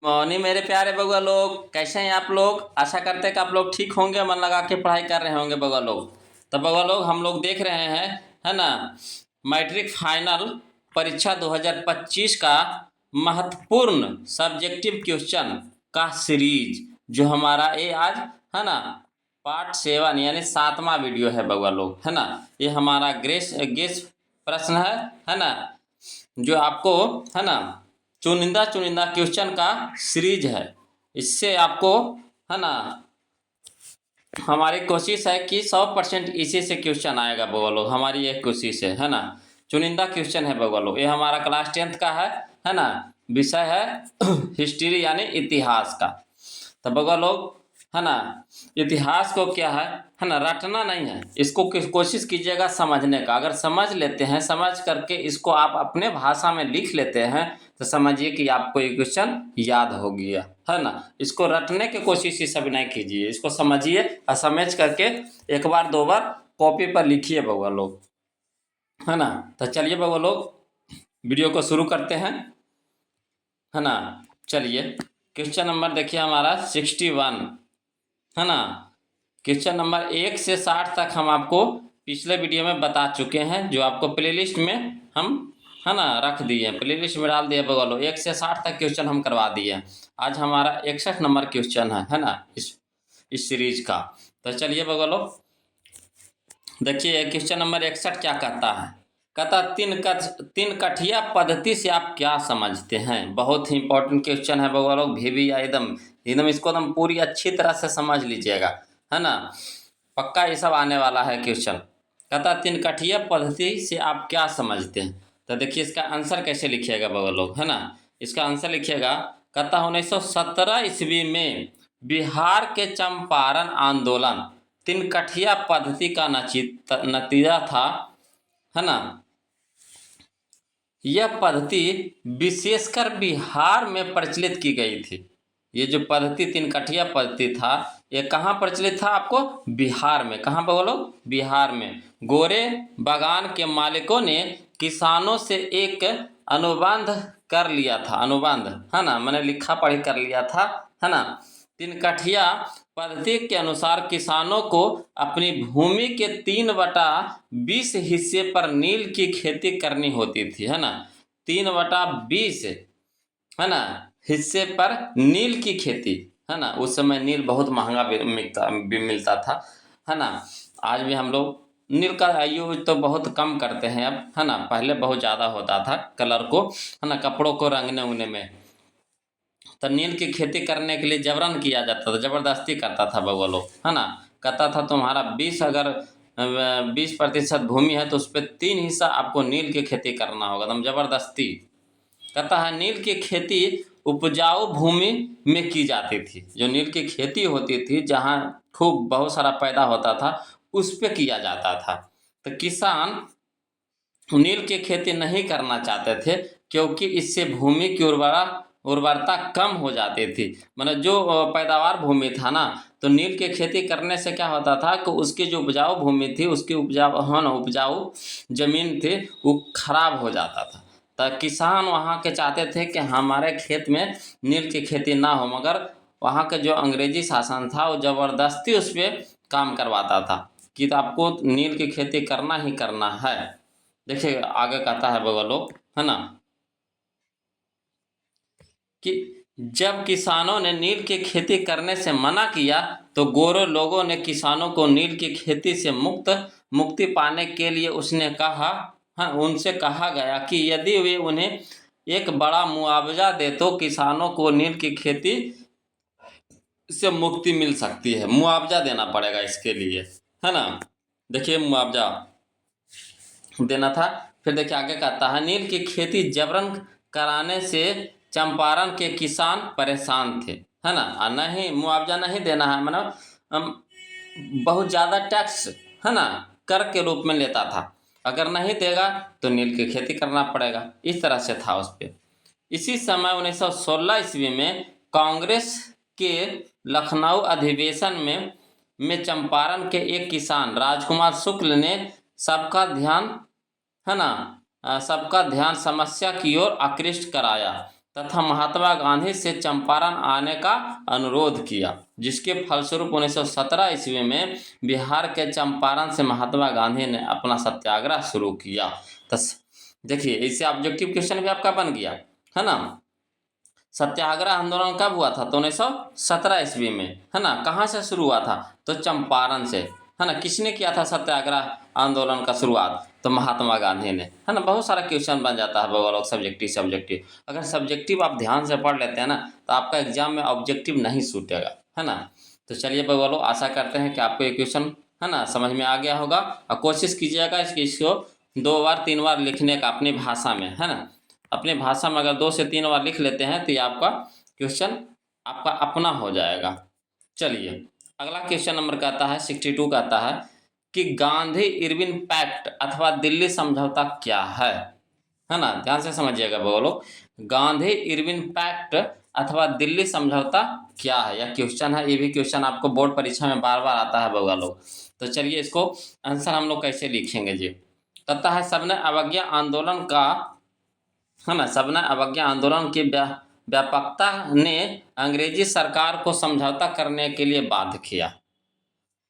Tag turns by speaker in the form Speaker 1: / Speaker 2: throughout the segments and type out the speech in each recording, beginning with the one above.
Speaker 1: Morning मेरे प्यारे बउआ लोग, कैसे हैं आप लोग। आशा करते हैं कि आप लोग ठीक होंगे, मन लगा के पढ़ाई कर रहे होंगे बउआ लोग। तो बउआ लोग हम लोग देख रहे हैं, है ना, मैट्रिक फाइनल परीक्षा 2025 का महत्वपूर्ण सब्जेक्टिव क्वेश्चन का सीरीज जो हमारा ये आज, है ना, पार्ट 7 यानी 7वां वीडियो है बउआ लोग, है ना। ये हमारा गेस प्रश्न है ना, जो आपको, है ना, चुनिंदा चुनिंदा क्वेश्चन का सीरीज है। इससे आपको, है ना, हमारी कोशिश है कि 100% इसी से क्वेश्चन आएगा बउआ लोग। हमारी एक कोशिश है ना। चुनिंदा क्वेश्चन है बउआ लोग। ये हमारा क्लास 10th का है ना। विषय है हिस्ट्री यानी इतिहास का। तो बउआ लोग, है ना, इतिहास को क्या है ना, रटना नहीं है। इसको कोशिश कीजिएगा समझने का। अगर समझ लेते हैं, समझ करके इसको आप अपने भाषा में लिख लेते हैं, तो समझिए कि आपको ये क्वेश्चन याद हो गया, है ना। इसको रटने की कोशिश ही सब नहीं कीजिए, इसको समझिए और समझ करके एक बार 2 बार कॉपी पर लिखिए बउआ लोग, है ना। तो चलिए बउआ लोग, वीडियो को शुरू करते हैं, है ना। चलिए क्वेश्चन नंबर देखिए हमारा 61, है ना। क्वेश्चन नंबर 1 से 60 तक हम आपको पिछले वीडियो में बता चुके हैं, जो आपको प्लेलिस्ट में हम, है ना, रख दिए, प्लेलिस्ट में डाल दिए बगल लो। 1 से 60 तक क्वेश्चन हम करवा दिए। आज हमारा 61 नंबर क्वेश्चन है ना, इस सीरीज का। तो चलिए बगल लो, देखिए क्वेश्चन नंबर 61 क्या कहता है। कहता तीन कठिया पद्धति से आप क्या समझते हैं। बहुत ही इंपॉर्टेंट क्वेश्चन है बगल लोग। भी एकदम एकदम इसको एकदम पूरी अच्छी तरह से समझ लीजिएगा, है ना। पक्का ये सब आने वाला है क्वेश्चन। कहता तीन कठिया पद्धति से आप क्या समझते हैं। तो देखिए इसका आंसर कैसे लिखिएगा बगल लोग, है ना। इसका आंसर लिखिएगा। कहता 1917 ईस्वी में बिहार के चंपारण आंदोलन तीन कठिया पद्धति का नतीजा था, है ना। यह पद्धति विशेषकर बिहार में प्रचलित की गई थी। ये जो पद्धति तीन कठिया पद्धति था, ये कहाँ प्रचलित था आपको, बिहार में। कहाँ पे बोलो, बिहार में। गोरे बागान के मालिकों ने किसानों से एक अनुबंध कर लिया था, अनुबंध, है ना, मैंने लिखा पढ़ी कर लिया था, है ना। तीन कठिया पद्धति के अनुसार किसानों को अपनी भूमि के 3/20 हिस्से पर नील की खेती करनी होती थी, है ना। 3/20, है ना, हिस्से पर नील की खेती, है ना। उस समय नील बहुत महंगा भी मिलता था, है ना। आज भी हम लोग नील का यूज तो बहुत कम करते हैं अब, है ना। पहले बहुत ज़्यादा होता था कलर को, है ना, कपड़ों को रंगने उंगने में। तो नील की खेती करने के लिए जबरन किया जाता था, जबरदस्ती करता था बउआ लोग, है ना। कहता था तुम्हारा 20 अगर 20% भूमि है तो उस पर 3 हिस्सा आपको नील की खेती करना होगा, एकदम जबरदस्ती। कहता है नील की खेती उपजाऊ भूमि में की जाती थी। जो नील की खेती होती थी, जहाँ खूब बहुत सारा पैदा होता था, उस पे किया जाता था। तो किसान नील की खेती नहीं करना चाहते थे, क्योंकि इससे भूमि की उर्वरता कम हो जाती थी। मतलब जो पैदावार भूमि था ना, तो नील की खेती करने से क्या होता था कि उसकी जो उपजाऊ भूमि थी, उसकी उपजाऊ जमीन थी, वो खराब हो जाता था। तो किसान वहाँ के चाहते थे कि हमारे खेत में नील की खेती ना हो, मगर वहाँ के जो अंग्रेजी शासन था, वो ज़बरदस्ती उस पर काम करवाता था कि आपको नील की खेती करना ही करना है। देखिए आगे कहता है बगल लोग, है ना, कि जब किसानों ने नील की खेती करने से मना किया, तो गोरे लोगों ने किसानों को नील की खेती से मुक्ति पाने के लिए उसने कहा, हाँ, उनसे कहा गया कि यदि वे उन्हें एक बड़ा मुआवजा दे तो किसानों को नील की खेती से मुक्ति मिल सकती है। मुआवजा देना पड़ेगा इसके लिए, है ना। देखिए मुआवजा देना था। फिर देखिए आगे कहता है नील की खेती जबरन कराने से चंपारण के किसान परेशान थे, है ना। और नहीं, मुआवजा नहीं देना है, मतलब बहुत ज़्यादा टैक्स, है ना, कर के रूप में लेता था। अगर नहीं देगा तो नील की खेती करना पड़ेगा, इस तरह से था उस पर। इसी समय 1916 ईस्वी में कांग्रेस के लखनऊ अधिवेशन में चंपारण के एक किसान राजकुमार शुक्ल ने सबका ध्यान, है ना, सबका ध्यान समस्या की ओर आकृष्ट कराया। तथा महात्मा गांधी से चंपारण आने का अनुरोध किया, जिसके फलस्वरूप 1917 ईस्वी में बिहार के चंपारण से महात्मा गांधी ने अपना सत्याग्रह शुरू किया। तो देखिए, इससे ऑब्जेक्टिव क्वेश्चन भी आपका बन गया, है ना। सत्याग्रह आंदोलन कब हुआ था? तो 1917 ईस्वी में, है ना। कहाँ से शुरू हुआ था? तो चंपारण से, है ना। किसने किया था सत्याग्रह आंदोलन का शुरुआत? तो महात्मा गांधी ने, है ना। बहुत सारा क्वेश्चन बन जाता है बगल सब्जेक्टिव। अगर सब्जेक्टिव आप ध्यान से पढ़ लेते हैं ना, तो आपका एग्जाम में ऑब्जेक्टिव नहीं छूटेगा, है ना। तो चलिए बगलो, आशा करते हैं कि आपको ये क्वेश्चन, है ना, समझ में आ गया होगा। और कोशिश कीजिएगा इसको 2 बार 3 बार लिखने का अपनी भाषा में, है ना। अपने भाषा में अगर 2 से 3 बार लिख लेते हैं तो ये आपका क्वेश्चन आपका अपना हो जाएगा। चलिए, अगला क्वेश्चन नंबर कहता है 62 कहता है कि गांधी इरविन पैक्ट अथवा दिल्ली समझौता क्या है ना। ध्यान से समझिएगा बोलो, गांधी इरविन पैक्ट अथवा दिल्ली समझौता क्या है, यह क्वेश्चन है। ये भी क्वेश्चन आपको बोर्ड परीक्षा में बार बार आता है बउआ लोग। तो चलिए, इसको आंसर हम लोग कैसे लिखेंगे जी। कहता है सबने अवज्ञा आंदोलन का, है ना, सबने अवज्ञा आंदोलन की व्यापकता ने अंग्रेजी सरकार को समझौता करने के लिए बाध्य किया।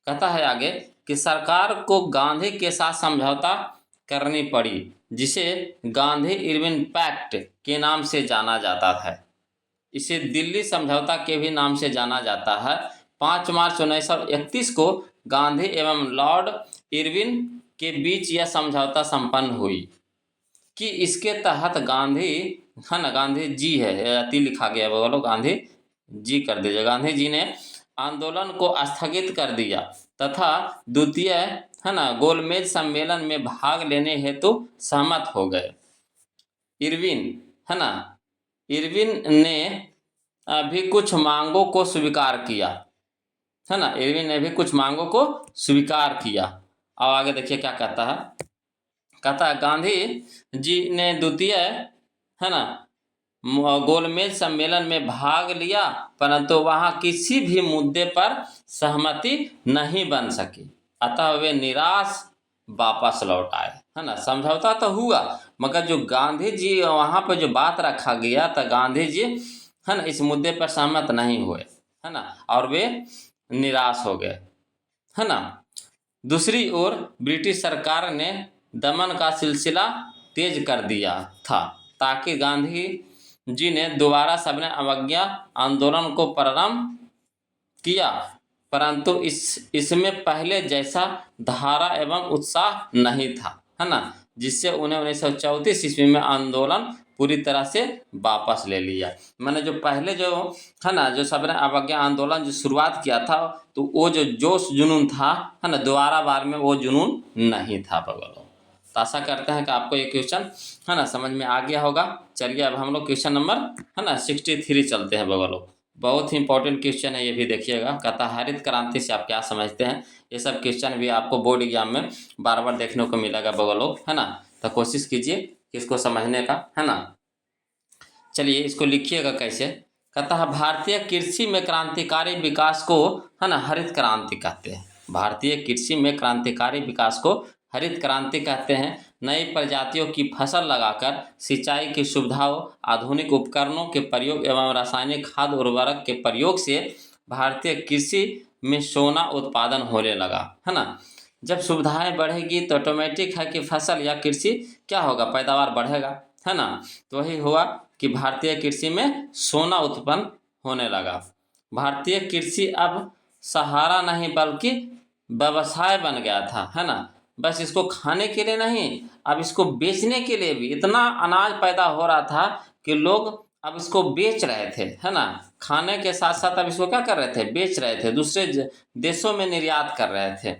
Speaker 1: कहता है आगे कि सरकार को गांधी के साथ समझौता करनी पड़ी, जिसे गांधी इरविन पैक्ट के नाम से जाना जाता था। इसे दिल्ली समझौता के भी नाम से जाना जाता है। 5 मार्च 1931 को गांधी एवं लॉर्ड इरविन के बीच यह समझौता संपन्न हुई कि इसके तहत गांधी, है ना, गांधी जी है, अति लिखा गया बोलो, गांधी जी कर दीजिए। गांधी जी ने आंदोलन को स्थगित कर दिया तथा द्वितीय, है ना, गोलमेज सम्मेलन में भाग लेने हेतु सहमत हो गए। इरविन, है ना, इरविन ने भी कुछ मांगों को स्वीकार किया, है ना। इरविन ने भी कुछ मांगों को स्वीकार किया। अब आगे देखिए क्या कहता है। कहता है गांधी जी ने द्वितीय, है ना, गोलमेज सम्मेलन में भाग लिया, परंतु वहां किसी भी मुद्दे पर सहमति नहीं बन सकी, अतः वे निराश वापस लौट आए, है ना। समझौता तो हुआ, मगर जो गांधी जी वहां पर जो बात रखा गया तो गांधी जी, है ना, इस मुद्दे पर सहमत नहीं हुए, है ना, और वे निराश हो गए, है ना। दूसरी ओर ब्रिटिश सरकार ने दमन का सिलसिला तेज कर दिया था, ताकि गांधी जी ने दोबारा सबने अवज्ञा आंदोलन को प्रारंभ किया, परंतु इसमें पहले जैसा धारा एवं उत्साह नहीं था, है ना, जिससे उन्हें 1934 ईस्वी में आंदोलन पूरी तरह से वापस ले लिया। मैंने जो पहले जो, है ना, जो सबने अवज्ञा आंदोलन जो शुरुआत किया था, तो वो जो जोश जुनून था, है ना, दोबारा बार में वो जुनून नहीं था बगलों। तो आशा करते हैं कि आपको ये क्वेश्चन, है ना, समझ में आ गया होगा। चलिए अब हम लोग क्वेश्चन नंबर, है ना, 63 चलते हैं बगलों। बहुत ही इंपॉर्टेंट क्वेश्चन है, ये भी देखिएगा। कहता हरित क्रांति से आप क्या समझते हैं। ये सब क्वेश्चन भी आपको बोर्ड एग्जाम में बार बार देखने को मिलेगा बगलों, है ना। तो कोशिश कीजिए कि इसको समझने का, है ना। चलिए इसको लिखिएगा कैसे। कहता है भारतीय कृषि में क्रांतिकारी विकास को, है ना, हरित क्रांति कहते हैं। भारतीय कृषि में क्रांतिकारी विकास को हरित क्रांति कहते हैं। नई प्रजातियों की फसल लगाकर सिंचाई की सुविधाओं, आधुनिक उपकरणों के प्रयोग एवं रासायनिक खाद उर्वरक के प्रयोग से भारतीय कृषि में सोना उत्पादन होने लगा, है ना। जब सुविधाएं बढ़ेगी तो ऑटोमेटिक है कि फसल या कृषि क्या होगा, पैदावार बढ़ेगा, है ना। तो वही हुआ कि भारतीय कृषि में सोना उत्पन्न होने लगा। भारतीय कृषि अब सहारा नहीं बल्कि व्यवसाय बन गया था, है ना। बस इसको खाने के लिए नहीं, अब इसको बेचने के लिए भी इतना अनाज पैदा हो रहा था कि लोग अब इसको बेच रहे थे, है ना। खाने के साथ साथ अब इसको क्या कर रहे थे, बेच रहे थे, दूसरे देशों में निर्यात कर रहे थे।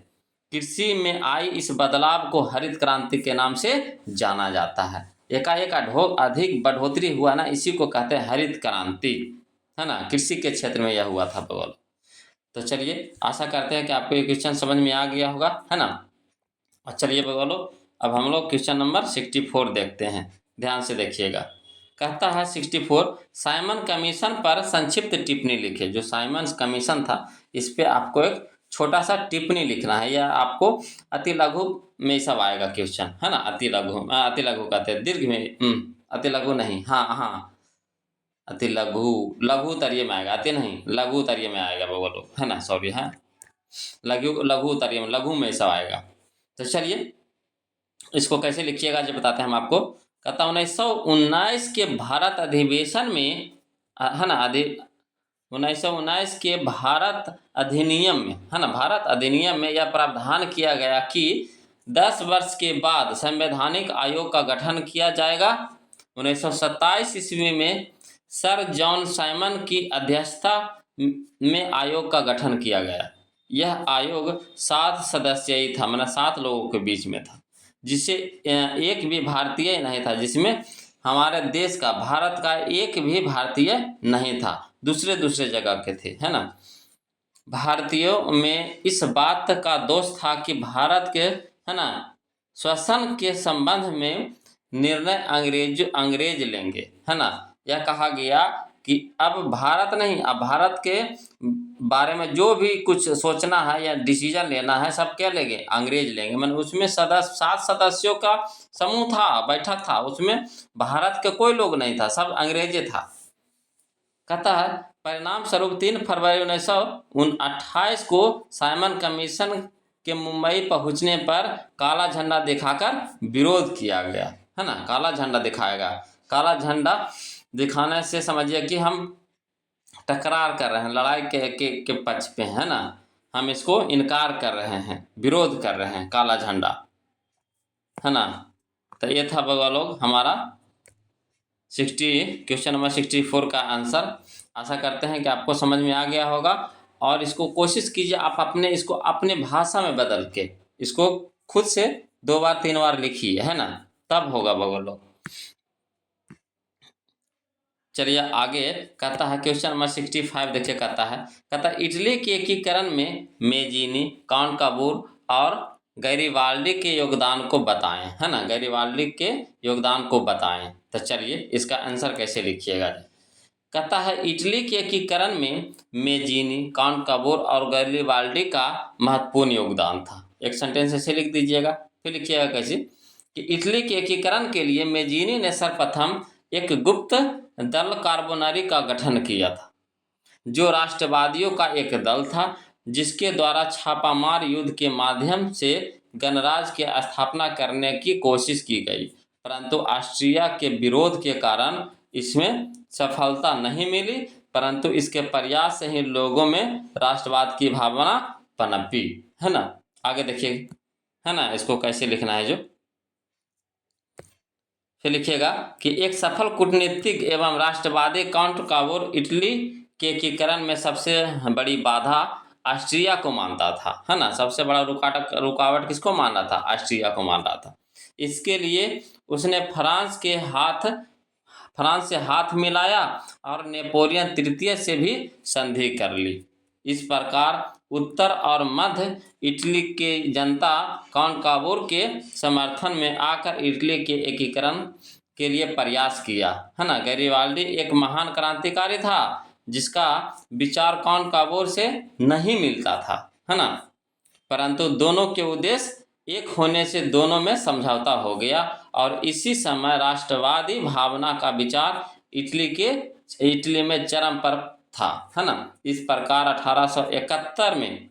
Speaker 1: कृषि में आई इस बदलाव को हरित क्रांति के नाम से जाना जाता है। एकाएक अधिक बढ़ोतरी हुआ ना, इसी को कहते हैं हरित क्रांति, है ना। कृषि के क्षेत्र में यह हुआ था बगल। तो चलिए आशा करते हैं कि आपको ये क्वेश्चन समझ में आ गया होगा, है ना। और चलिए बगलो, अब हम लोग क्वेश्चन नंबर 64 देखते हैं। ध्यान से देखिएगा। कहता है 64, साइमन कमीशन पर संक्षिप्त टिप्पणी लिखे। जो साइमन कमीशन था, इस पे आपको एक छोटा सा टिप्पणी लिखना है, या आपको अति लघु में सब आएगा क्वेश्चन, है ना। अति लघु कहते हैं, दीर्घ में, अति लघु नहीं, हाँ हाँ, अति लघु, लघु तरिये में आएगा, अति नहीं लघु तरिये में आएगा बगल लोग, है ना, सॉरी, है लघु, लघु तरिये में, लघु में सब आएगा। तो चलिए इसको कैसे लिखिएगा जो बताते हैं हम आपको। कहता 1919 के भारत अधिवेशन में, है ना, 1919 के भारत अधिनियम में, है ना, भारत अधिनियम में यह प्रावधान किया गया कि 10 वर्ष के बाद संवैधानिक आयोग का गठन किया जाएगा। 1927 ईस्वी में सर जॉन साइमन की अध्यक्षता में आयोग का गठन किया गया। यह आयोग 7 सदस्यीय था, मतलब 7 लोगों के बीच में था, जिसे एक भी भारतीय नहीं था, जिसमें हमारे देश का, भारत का एक भी भारतीय नहीं था, दूसरे दूसरे जगह के थे, है ना। भारतीयों में इस बात का दोष था कि भारत के, है ना, श्वसन के संबंध में निर्णय अंग्रेज लेंगे, है ना। यह कहा गया कि अब भारत नहीं, अब भारत के बारे में जो भी कुछ सोचना है या डिसीजन लेना है सब क्या लेंगे, अंग्रेज लेंगे। मतलब उसमें 7 सदस्यों का समूह था, बैठक था, उसमें भारत के कोई लोग नहीं था, सब अंग्रेजे था। कहता है परिणाम स्वरूप 3 फरवरी 1928 को साइमन कमीशन के मुंबई पहुंचने पर काला झंडा दिखाकर विरोध किया गया, है ना, काला झंडा दिखाएगा। काला झंडा दिखाने से समझिए कि हम टकरार कर रहे हैं, लड़ाई के पक्ष पे, है ना, हम इसको इनकार कर रहे हैं, विरोध कर रहे हैं, काला झंडा, है ना। तो ये था बगल लोग हमारा क्वेश्चन नंबर 64 का आंसर। आशा करते हैं कि आपको समझ में आ गया होगा, और इसको कोशिश कीजिए आप इसको अपने भाषा में बदल के इसको खुद से 2 बार 3 बार लिखिए, है ना, तब होगा बगल लोग। चलिए आगे कहता है क्वेश्चन नंबर 65 देखिए, कहता है इटली के एकीकरण में मेजीनी, काउंट काबूर और गैरिबाल्डी के योगदान को बताएं, है ना, गैरिबाल्डी के योगदान को बताएं। तो चलिए इसका आंसर कैसे लिखिएगा। कहता है इटली के एकीकरण में मेजीनी, काउंट काबूर और गैरिबाल्डी का महत्वपूर्ण योगदान था। एक सेंटेंस ऐसे लिख दीजिएगा, फिर लिखिएगा कैसे कि इटली के एकीकरण के लिए मेजीनी ने सर्वप्रथम एक गुप्त दल कार्बोनरी का गठन किया था, जो राष्ट्रवादियों का एक दल था, जिसके द्वारा छापामार युद्ध के माध्यम से गणराज्य की स्थापना करने की कोशिश की गई, परंतु ऑस्ट्रिया के विरोध के कारण इसमें सफलता नहीं मिली, परंतु इसके प्रयास से ही लोगों में राष्ट्रवाद की भावना पनपी, है ना। आगे देखिए, है ना, इसको कैसे लिखना है जो, फिर लिखिएगा कि एक सफल कूटनीतिक एवं राष्ट्रवादी काउंट काबूर इटली के एकीकरण में सबसे बड़ी बाधा ऑस्ट्रिया को मानता था, है ना, सबसे बड़ा रुकावट किसको मान रहा था, ऑस्ट्रिया को मान रहा था। इसके लिए उसने फ्रांस से हाथ मिलाया और नेपोलियन तृतीय से भी संधि कर ली। इस प्रकार उत्तर और मध्य इटली के जनता काउंट काबूर के समर्थन में आकर इटली के एकीकरण के लिए प्रयास किया, है ना। गैरिबाल्डी एक महान क्रांतिकारी था, जिसका विचार काउंट काबूर से नहीं मिलता था, है ना, परंतु दोनों के उद्देश्य एक होने से दोनों में समझौता हो गया, और इसी समय राष्ट्रवादी भावना का विचार इटली में चरम पर था, है ना। इस प्रकार 1871 में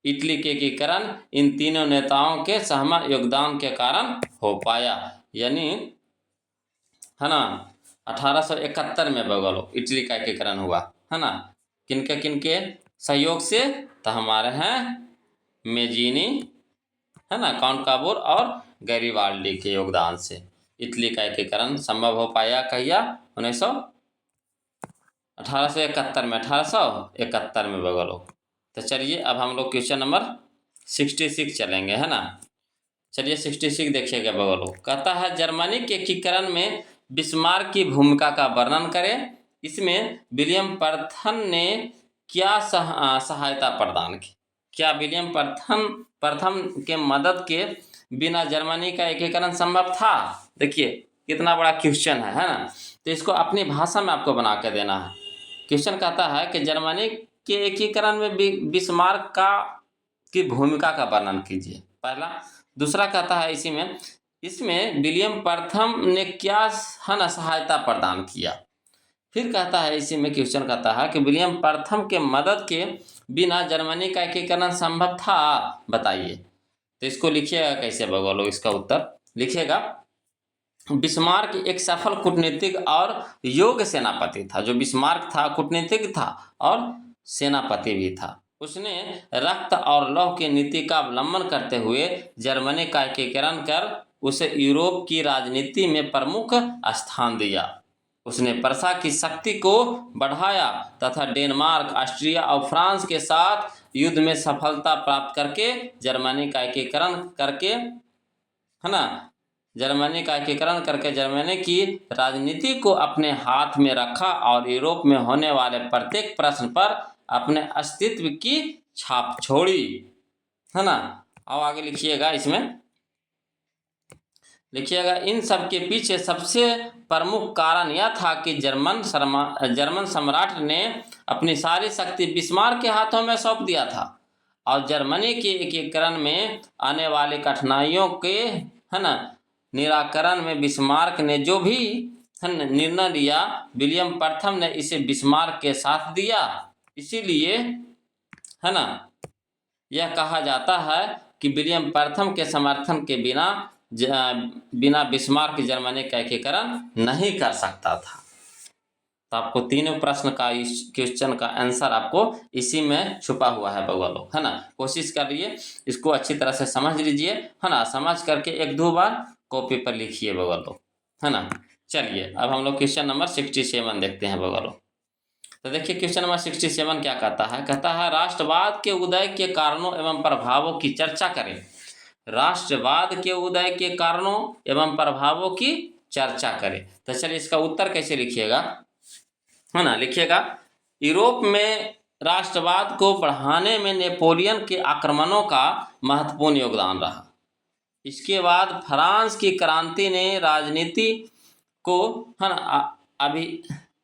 Speaker 1: इटली के एकीकरण इन तीनों नेताओं के सहमत योगदान के कारण हो पाया, यानी, है ना, 1871 में बगलो इटली का एकीकरण हुआ, है ना, किनके सहयोग से, तो हमारे हैं मेजीनी, है ना, काउंट काबूर और गैरिबाल्डी के योगदान से इटली का एकीकरण संभव हो पाया। कहिया 1871 में बगलो। तो चलिए अब हम लोग क्वेश्चन नंबर 66 चलेंगे, है ना। चलिए 66 देखिएगा बगलो। कहता है जर्मनी के एकीकरण में बिस्मार्क की भूमिका का वर्णन करें। इसमें विलियम प्रथम ने क्या सहायता प्रदान की। क्या विलियम प्रथम के मदद के बिना जर्मनी का एकीकरण संभव था। देखिए कितना बड़ा क्वेश्चन है ना। तो इसको अपनी भाषा में आपको बना के देना है। क्वेश्चन कहता है कि जर्मनी के एकीकरण में बिस्मार्क की भूमिका का वर्णन कीजिए, पहला। दूसरा कहता है इसमें विलियम प्रथम ने क्या, है ना, सहायता प्रदान किया। फिर कहता है, इसी में क्वेश्चन कहता है कि विलियम प्रथम के मदद के बिना जर्मनी का एकीकरण संभव था, बताइए। तो इसको लिखिएगा कैसे बगल लोग, इसका उत्तर लिखिएगा। बिस्मार्क एक सफल कूटनीतिक और योग्य सेनापति था। जो बिस्मार्क था कूटनीतिक था और सेनापति भी था। उसने रक्त और लौह की नीति का अवलंबन करते हुए जर्मनी का एकीकरण कर उसे यूरोप की राजनीति में प्रमुख स्थान दिया। उसने प्रशा की शक्ति को बढ़ाया तथा डेनमार्क, ऑस्ट्रिया और फ्रांस के साथ युद्ध में सफलता प्राप्त करके जर्मनी का एकीकरण करके, है ना, जर्मनी की राजनीति को अपने हाथ में रखा और यूरोप में होने वाले प्रत्येक प्रश्न पर अपने अस्तित्व की छाप छोड़ी, है ना। अब आगे लिखिएगा, इसमें लिखिएगा, इन सब के पीछे सबसे प्रमुख कारण यह था कि जर्मन सम्राट ने अपनी सारी शक्ति बिस्मार्क के हाथों में सौंप दिया था और जर्मनी के एकीकरण में आने वाली कठिनाइयों के, है ना, निराकरण में बिस्मार्क ने जो भी निर्णय लिया, विलियम प्रथम ने इसे बिस्मार्क के साथ दिया। इसीलिए, है ना, यह कहा जाता है कि विलियम प्रथम के समर्थन के बिना बिस्मार्क जर्मनी का एकीकरण नहीं कर सकता था। तो आपको तीनों प्रश्न का इस क्वेश्चन का आंसर आपको इसी में छुपा हुआ है बउआ लोग, है ना। कोशिश करिए, इसको अच्छी तरह से समझ लीजिए, है ना। समझ करके एक दो बार कॉपी पर लिखिए बउआ लोग, है ना। चलिए अब हम लोग क्वेश्चन नंबर 67 देखते हैं बउआ लोग। तो देखिए क्वेश्चन नंबर 67 क्या कहता है। कहता है, राष्ट्रवाद के उदय के कारणों एवं प्रभावों की चर्चा करें। राष्ट्रवाद के उदय के कारणों एवं प्रभावों की चर्चा करें। तो चलिए इसका उत्तर कैसे लिखिएगा, है ना। लिखिएगा, यूरोप में राष्ट्रवाद को बढ़ाने में नेपोलियन के आक्रमणों का महत्वपूर्ण योगदान रहा। इसके बाद फ्रांस की क्रांति ने राजनीति को, है ना,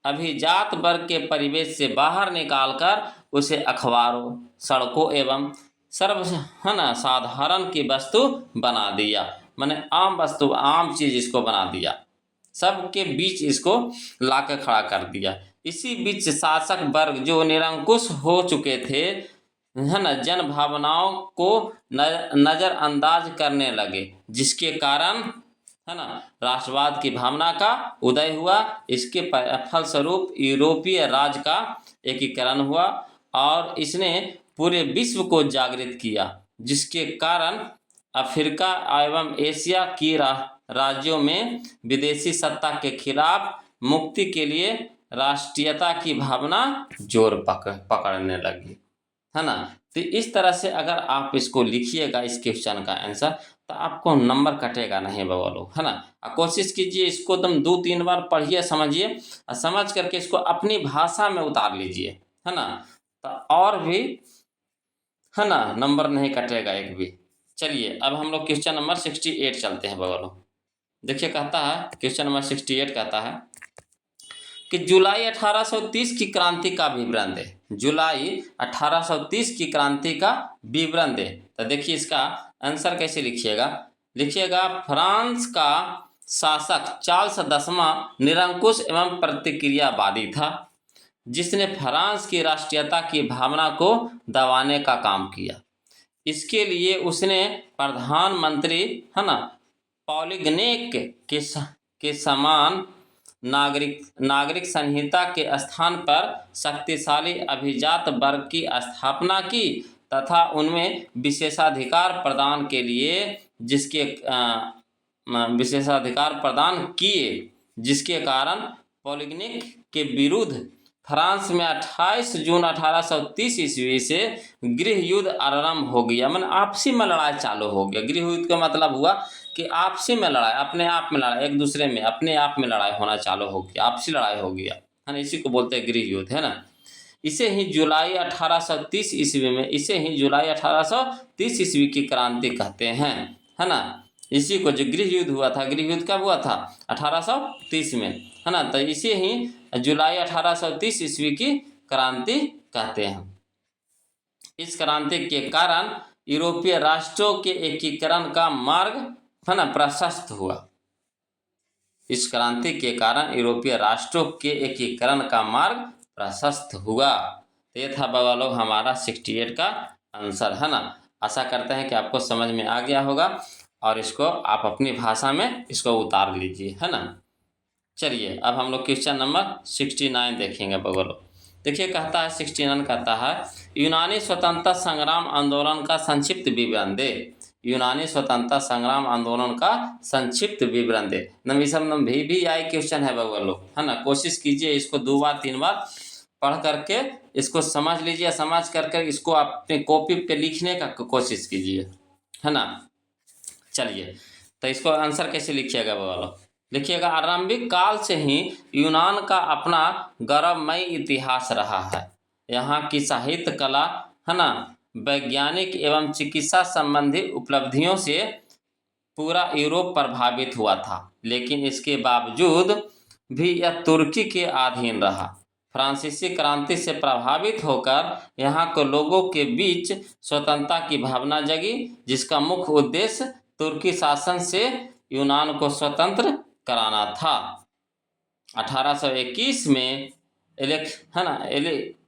Speaker 1: अभिजात वर्ग के परिवेश से बाहर निकालकर उसे अखबारों, सड़कों एवं है ना, साधारण की वस्तु बना दिया। माने आम वस्तु, आम चीज इसको बना दिया, सबके बीच इसको लाकर खड़ा कर दिया। इसी बीच शासक वर्ग जो निरंकुश हो चुके थे, है ना, जन भावनाओं को नजरअंदाज करने लगे, जिसके कारण, है ना, राष्ट्रवाद की भावना का उदय हुआ। इसके फलस्वरूप यूरोपीय राज्य का एकीकरण हुआ और इसने पूरे विश्व को जागृत किया, जिसके कारण अफ्रीका एवं एशिया की राज्यों में विदेशी सत्ता के खिलाफ मुक्ति के लिए राष्ट्रीयता की भावना जोर पकड़ने लगी, है ना। तो इस तरह से अगर आप इसको लिखिएगा, इस क्वेश्चन का आंसर, तो आपको नंबर कटेगा नहीं बाबा लोग, है ना। कोशिश कीजिए, इसको एकदम 2-3 बार पढ़िए, समझिए और समझ करके इसको अपनी भाषा में उतार लीजिए, है ना। तो और भी, है ना, नंबर नहीं कटेगा एक भी। चलिए अब हम लोग क्वेश्चन नंबर 68 चलते हैं बाबा लोग। देखिए कहता है, क्वेश्चन नंबर 68 कहता है कि जुलाई 1830 की क्रांति का विवरण दे। जुलाई 1830 की क्रांति का विवरण दे। तो देखिए इसका आंसर कैसे लिखिएगा। लिखिएगा, फ्रांस का शासक चार्ल्स 10वां निरंकुश एवं प्रतिक्रियावादी था, जिसने फ्रांस की राष्ट्रीयता की भावना को दबाने का काम किया। इसके लिए उसने प्रधानमंत्री, है ना, पॉलिग्नेक के समान नागरिक संहिता के स्थान पर शक्तिशाली अभिजात वर्ग की स्थापना की तथा उनमें विशेषाधिकार प्रदान किए, जिसके कारण पॉलिग्नेक के विरुद्ध फ्रांस में 28 जून 1830 ईस्वी से गृह युद्ध आरंभ हो गया। मतलब आपसी में लड़ाई चालू हो गया। गृह युद्ध का मतलब हुआ कि आपसी में लड़ाई, अपने आप में लड़ाई, एक दूसरे में अपने आप में लड़ाई होना चालू हो गया, आपसी लड़ाई हो गया, है ना। इसी को बोलते हैं गृह युद्ध, है ना। इसे ही जुलाई 1830 ईस्वी की क्रांति कहते हैं, है ना। इसी को जो गृह युद्ध हुआ था, गृह युद्ध कब हुआ था? 1830 में, है ना। तो इसे ही जुलाई 1830 ईस्वी की क्रांति कहते हैं। इस क्रांति के कारण यूरोपीय राष्ट्रों के एकीकरण का मार्ग, है ना, प्रशस्त हुआ। इस क्रांति के कारण यूरोपीय राष्ट्रों के एकीकरण का मार्ग प्रशस्त हुआ। तो ये था बगा लोग हमारा 68 का आंसर, है ना। आशा करते हैं कि आपको समझ में आ गया होगा और इसको आप अपनी भाषा में इसको उतार लीजिए, है ना। चलिए अब हम लोग क्वेश्चन नंबर 69 देखेंगे बगा लोग। देखिए कहता है 69 कहता है यूनानी स्वतंत्रता संग्राम आंदोलन का संक्षिप्त विवरण दे। यूनानी स्वतंत्रता संग्राम आंदोलन का संक्षिप्त विवरण दे। नंबर भी आई क्वेश्चन है बगा लोग, है ना। कोशिश कीजिए इसको 2 बार 3 बार पढ़ करके इसको समझ लीजिए, समझ करके इसको अपने कॉपी पे लिखने का कोशिश कीजिए, है ना। चलिए तो इसको आंसर कैसे लिखिएगा बगा लोग। लिखिएगा आरंभिक काल से ही यूनान का अपना गौरवमय इतिहास रहा है। यहाँ की साहित्य कला, है ना, वैज्ञानिक एवं चिकित्सा संबंधी उपलब्धियों से पूरा यूरोप प्रभावित हुआ था, लेकिन इसके बावजूद भी यह तुर्की के अधीन रहा। फ्रांसीसी क्रांति से प्रभावित होकर यहाँ के लोगों के बीच स्वतंत्रता की भावना जगी, जिसका मुख्य उद्देश्य तुर्की शासन से यूनान को स्वतंत्र कराना था। 1821 में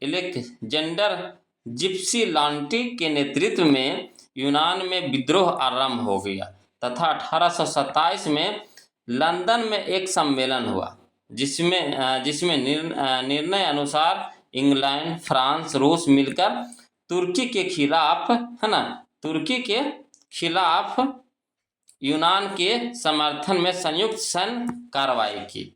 Speaker 1: एलेक्जेंडर जिप्सीलांटी के नेतृत्व में यूनान में विद्रोह आरंभ हो गया तथा 1827 में लंदन में एक सम्मेलन हुआ, जिसमें निर्णय अनुसार इंग्लैंड, फ्रांस, रूस मिलकर तुर्की के खिलाफ, है ना, तुर्की के खिलाफ यूनान के समर्थन में संयुक्त सैन्य कार्रवाई की।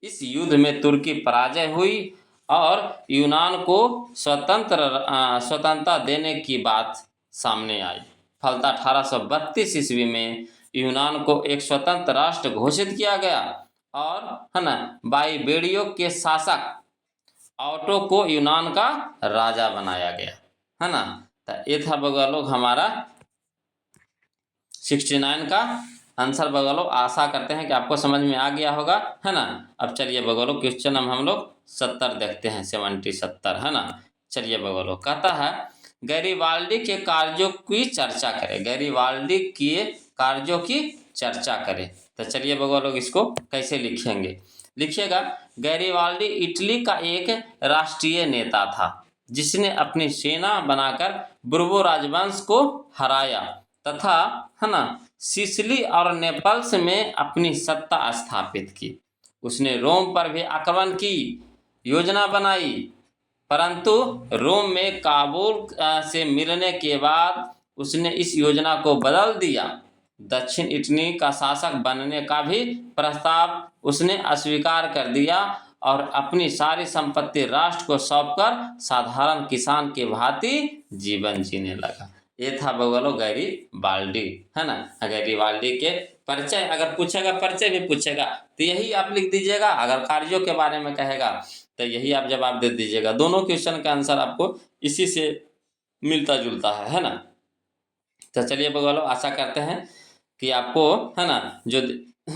Speaker 1: इस युद्ध में तुर्की पराजय हुई और यूनान को स्वतंत्रता देने की बात सामने आई। फलतः 1832 ईस्वी में यूनान को एक स्वतंत्र राष्ट्र घोषित किया गया और, है ना, बाइबेरियो के शासक ऑटो को यूनान का राजा बनाया गया, है ना। तो ये था बगा लोग हमारा 69 का आंसर बगा लोग। आशा करते हैं कि आपको समझ में आ गया होगा, है ना। अब चलिए बगा लोग क्वेश्चन हम लोग 70 देखते हैं, 70, है ना। चलिए बगा लोग कहता है गैरिबाल्डी के कार्यों की चर्चा करें। गैरिबाल्डी के कार्यों की चर्चा करें। तो चलिए बगा लोग इसको कैसे लिखेंगे। लिखिएगा गैरिबाल्डी इटली का एक राष्ट्रीय नेता था, जिसने अपनी सेना बनाकर बुर्बो राजवंश को हराया तथा, है ना, सिसिली और नेपल्स में अपनी सत्ता स्थापित की। उसने रोम पर भी आक्रमण की योजना बनाई, परंतु रोम में काबुल से मिलने के बाद उसने इस योजना को बदल दिया। दक्षिण इटली का शासक बनने का भी प्रस्ताव उसने अस्वीकार कर दिया और अपनी सारी संपत्ति राष्ट्र को सौंपकर साधारण किसान के भांति जीवन जीने लगा। ये था बगा लोग गैरिबाल्डी, है ना। गैरिबाल्डी के परिचय अगर पूछेगा, परिचय भी पूछेगा तो यही आप लिख दीजिएगा। अगर कार्यों के बारे में कहेगा तो यही आप जवाब दे दीजिएगा। दोनों क्वेश्चन का आंसर आपको इसी से मिलता जुलता है ना। तो चलिए बगा लोग आशा करते हैं कि आपको, है ना, जो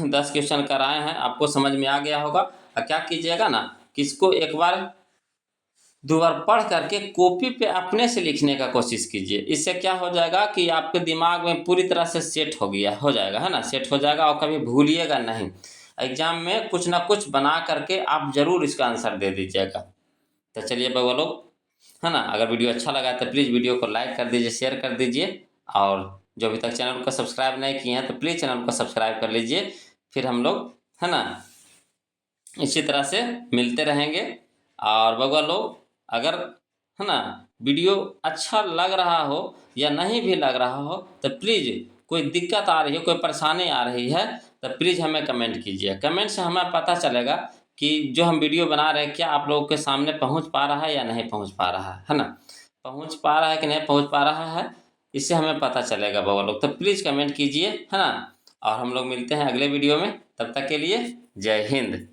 Speaker 1: 10 क्वेश्चन कराए हैं आपको समझ में आ गया होगा। और क्या कीजिएगा ना, किसको एक बार 2 बार पढ़ करके कॉपी पे अपने से लिखने का कोशिश कीजिए। इससे क्या हो जाएगा कि आपके दिमाग में पूरी तरह से सेट हो जाएगा, है ना, सेट हो जाएगा और कभी भूलिएगा नहीं। एग्जाम में कुछ ना कुछ बना करके आप जरूर इसका आंसर दे दीजिएगा। तो चलिए बगा लोग, है ना, अगर वीडियो अच्छा लगा तो प्लीज़ वीडियो को लाइक कर दीजिए, शेयर कर दीजिए और जो अभी तक चैनल को सब्सक्राइब नहीं किए हैं तो प्लीज़ चैनल को सब्सक्राइब कर लीजिए। फिर हम लोग, है ना, इसी तरह से मिलते रहेंगे। और बगा लोग अगर, है ना, वीडियो अच्छा लग रहा हो या नहीं भी लग रहा हो तो प्लीज़, कोई दिक्कत आ रही है, कोई परेशानी आ रही है तो प्लीज़ हमें कमेंट कीजिए। कमेंट से हमें पता चलेगा कि जो हम वीडियो बना रहे हैं क्या आप लोगों के सामने पहुंच पा रहा है या नहीं पहुंच पा रहा है ना, पहुंच पा रहा है कि नहीं पहुंच पा रहा है, इससे हमें पता चलेगा बगा लोग। तो प्लीज़ कमेंट कीजिए, है ना। और हम लोग मिलते हैं अगले वीडियो में, तब तक के लिए जय हिंद।